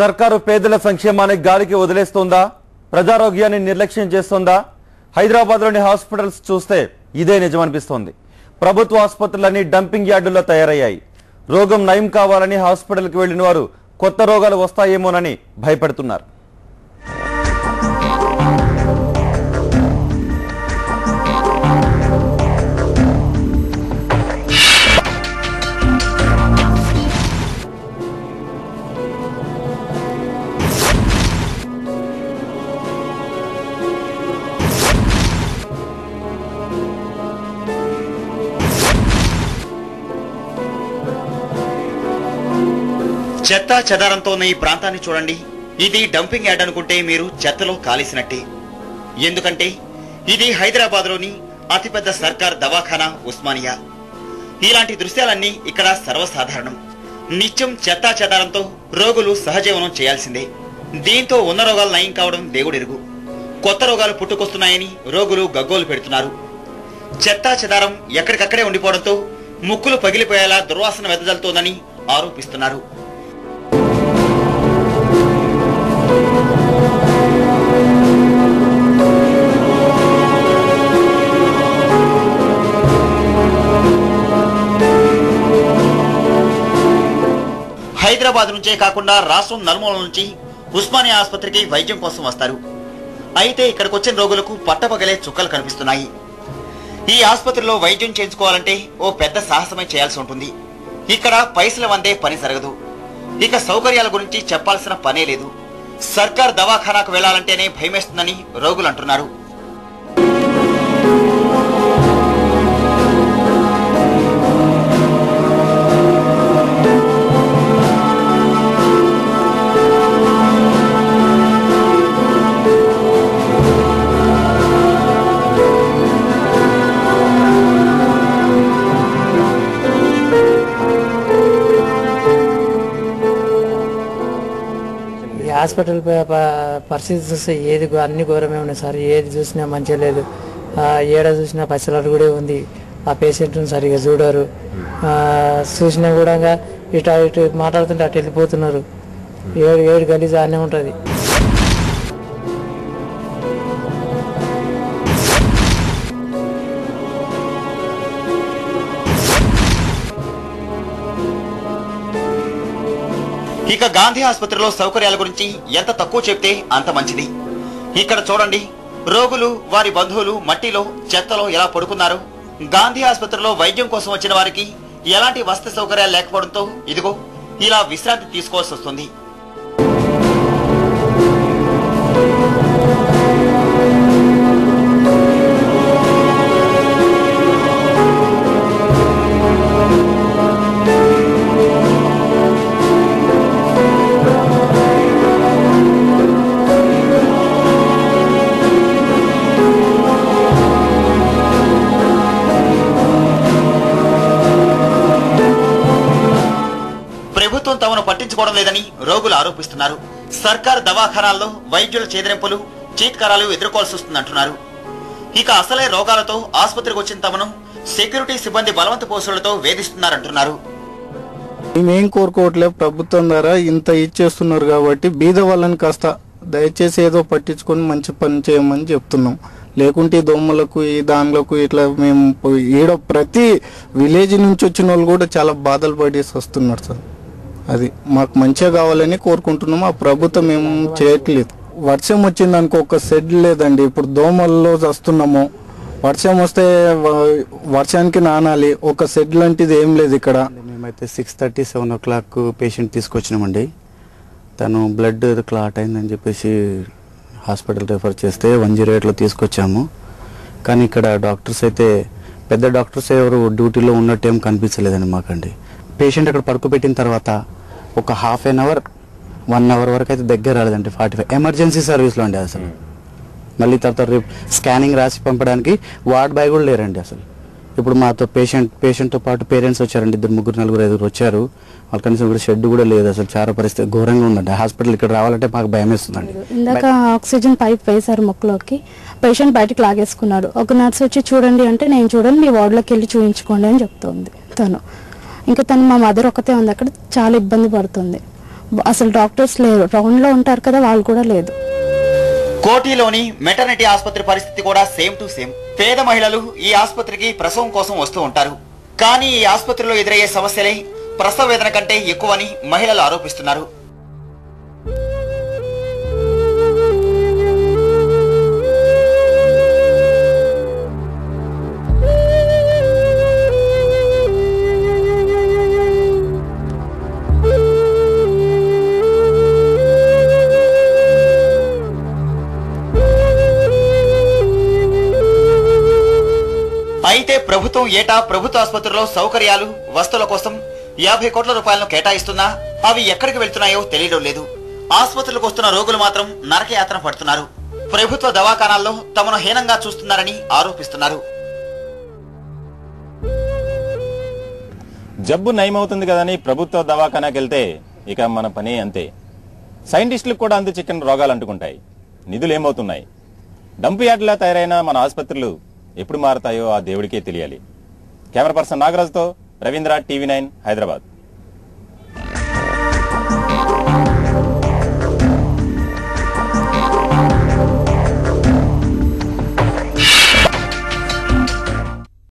సర్కారు పేదల సంక్షేమాన్ని గాలికి వదిలేస్తోందా? ప్రజారోగ్యాన్ని నిర్లక్ష్యం చేస్తోందా? హైదరాబాద్లోని హాస్పిటల్స్ చూస్తే ఇదే నిజమనిపిస్తోంది. ప్రభుత్వ ఆసుపత్రులన్నీ డంపింగ్ యార్డుల్లో తయారయ్యాయి. రోగం నయం కావాలని హాస్పిటల్కి వెళ్లిన వారు కొత్త రోగాలు వస్తాయేమోనని భయపడుతున్నారు. చెత్తా చెదారంతో ఉన్న ఈ ప్రాంతాన్ని చూడండి. ఇది డంపింగ్ యార్డ్ అనుకుంటే మీరు చెత్తలో కాలిసినట్టే. ఎందుకంటే ఇది హైదరాబాద్లోని అతిపెద్ద సర్కార్ దవాఖానా ఉస్మానియా. ఇలాంటి దృశ్యాలన్నీ ఇక్కడ సర్వసాధారణం. నిత్యం చెత్తా చెదారంతో రోగులు సహజీవనం చేయాల్సిందే. దీంతో ఉన్న రోగాలు నయం కావడం దేవుడెరుగు. కొత్త రోగాలు పుట్టుకొస్తున్నాయని రోగులు గగ్గోలు పెడుతున్నారు. చెత్తా చెదారం ఎక్కడికక్కడే ఉండిపోవడంతో ముక్కులు పగిలిపోయేలా దుర్వాసన వెదజల్లుతోందని ఆరోపిస్తున్నారు. హైదరాబాద్ నుంచే కాకుండా రాష్ట్రం నలుమూల నుంచి ఉస్మానియా ఆసుపత్రికి వైద్యం కోసం వస్తారు. అయితే ఇక్కడికి వచ్చిన రోగులకు పట్టపగలే చుక్కలు కనిపిస్తున్నాయి. ఈ ఆసుపత్రిలో వైద్యం చేయించుకోవాలంటే ఓ పెద్ద సాహసమే చేయాల్సి ఉంటుంది. ఇక్కడ పైసలు వందే పని జరగదు. ఇక సౌకర్యాల గురించి చెప్పాల్సిన పనే లేదు. సర్కార్ దవాఖానాకు వెళ్లాలంటేనే భయమేస్తుందని రోగులు అంటున్నారు. హాస్పిటల్ పరిస్థితి చూస్తే ఏది అన్ని ఘోరమే ఉన్నాయి సార్. ఏది చూసినా మంచిగా లేదు. ఏడ చూసినా పైసలు కూడా ఉంది. ఆ పేషెంట్ని సరిగా చూడరు. చూసినా కూడా ఇటు మాట్లాడుతుంటే అటు వెళ్ళిపోతున్నారు. ఏడు గలీజ్ అనే ఉంటుంది. ఇక గాంధీ ఆసుపత్రిలో సౌకర్యాల గురించి ఎంత తక్కువ చెప్తే అంత మంచిది. ఇక్కడ చూడండి, రోగులు వారి బంధువులు మట్టిలో చెత్తలో ఎలా పడుకున్నారు. గాంధీ ఆసుపత్రిలో వైద్యం కోసం వచ్చిన వారికి ఎలాంటి వసతి సౌకర్యాలు లేకపోవడంతో ఇదిగో ఇలా విశ్రాంతి తీసుకోవాల్సి వస్తుంది. ప్రభుత్వం తమను పట్టించుకోవడం లేదని రోగులు ఆరోపిస్తున్నారు. సర్కార్ దవాఖానాల్లో వైద్యుల చేదరింపులు చీత్కారాలు ఎదుర్కోవాల్సి వస్తుందంటున్నారు. ఇక అసలే రోగాలతో ఆసుపత్రికి వచ్చిన తమను సెక్యూరిటీ సిబ్బంది బలవంత పోసులతో వేధిస్తున్నారంటున్నారు. మేమేం కోరుకోవట్లేదు, ప్రభుత్వం ద్వారా ఇంత ఇచ్చేస్తున్నారు కాబట్టి బీద వాళ్ళని కాస్త దయచేసి ఏదో పట్టించుకొని మంచి పని చేయమని చెప్తున్నాం. లేకుంటే ఈ దోమలకు ఈ దానిలకు ఇట్లా మేము ఈడ ప్రతి విలేజ్ నుంచి వచ్చిన వాళ్ళు కూడా చాలా బాధలు పడేసి వస్తున్నారు సార్. అది మాకు మంచిగా కావాలని కోరుకుంటున్నాము. ఆ ప్రభుత్వం మేము చేయట్లేదు. వర్షం వచ్చింది అనుకో ఒక షెడ్ లేదండి. ఇప్పుడు దోమల్లో వస్తున్నాము. వర్షం వస్తే వర్షానికి నానాలి. ఒక షెడ్ లాంటిది ఏం లేదు ఇక్కడ. మేమైతే 6:30, 7 o'clock పేషెంట్ తీసుకొచ్చినామండి. తను బ్లడ్ క్లాట్ అయిందని చెప్పేసి హాస్పిటల్ రెఫర్ చేస్తే 108లో తీసుకొచ్చాము. కానీ ఇక్కడ డాక్టర్స్ అయితే పెద్ద డాక్టర్స్ ఎవరు డ్యూటీలో ఉన్నట్టు ఏం కనిపించలేదండి మాకండి. పేషెంట్ అక్కడ పడుకోబెట్టిన తర్వాత ఒక హాఫ్ అన్ అవర్ 1 hour వరకు అయితే దగ్గర రాలేదండి. 45 ఎమర్జెన్సీ సర్వీస్లో అండి. అసలు మళ్ళీ తర్వాత రేపు స్కానింగ్ రాసి పంపడానికి వార్డ్ బాయ్ కూడా లేరండి అసలు. ఇప్పుడు మాతో పేషెంట్తో పాటు పేరెంట్స్ వచ్చారండి. 2, 3, 4, 5 వచ్చారు. వాళ్ళ కనీసం కూడా షెడ్ కూడా లేదు. అసలు చాలా పరిస్థితి ఘోరంగా ఉందండి. హాస్పిటల్ ఇక్కడ రావాలంటే మాకు భయం వేస్తుందండి. ఇందాక ఆక్సిజన్ పైప్ వేశారు ముక్కులోకి. పేషెంట్ బయటకు లాగేసుకున్నాడు. ఒక నర్స్ వచ్చి చూడండి అంటే నేను చూడండి మీ వార్డులోకి వెళ్ళి చూపించుకోండి అని చెప్తుంది తను. ఇంకా తను మా మదర్ ఒకతే ఉంది అక్కడ, చాలా ఇబ్బంది పడుతుంది. అసలు డాక్టర్స్ లేరు, రౌండ్ లో ఉంటారు కదా వాళ్ళు కూడా లేదు. కోటిలోని మెటర్నిటీ ఆసుపత్రి పరిస్థితి కూడా సేమ్ టు సేమ్. పేద మహిళలు ఈ ఆసుపత్రికి ప్రసవం కోసం వస్తూ ఉంటారు. కానీ ఈ ఆసుపత్రిలో ఎదురయ్యే సమస్యలే ప్రసవ వేదన కంటే ఎక్కువని మహిళలు ఆరోపిస్తున్నారు. అయితే ప్రభుత్వం ఏటా ప్రభుత్వ ఆసుపత్రుల్లో సౌకర్యాలు వస్తువుల కోసం 50 కోట్ల రూపాయలను కేటాయిస్తున్నా అవి ఎక్కడికి వెళ్తున్నాయో తెలియడం లేదు. ఆసుపత్రులకు వస్తున్న రోగులు మాత్రం నరకయాతన పడుతున్నారు. ప్రభుత్వ దవాఖానాల్లో తమను హీనంగా చూస్తున్నారని ఆరోపిస్తున్నారు. జబ్బు నయమవుతుంది కదని ప్రభుత్వ దవాఖానాకి వెళ్తే ఇక మన పని అంతే. సైంటిస్టులకు కూడా అంతు చిక్కని రోగాలు అంటుకుంటాయి. నిధులు ఏమవుతున్నాయి? డంపు యార్డులా తయారైన మన ఆసుపత్రులు ఎప్పుడు మారతాయో ఆ దేవుడికే తెలియాలి. కెమెరా పర్సన్ నాగరాజుతో రవీంద్ర, టీవీ 9 హైదరాబాద్.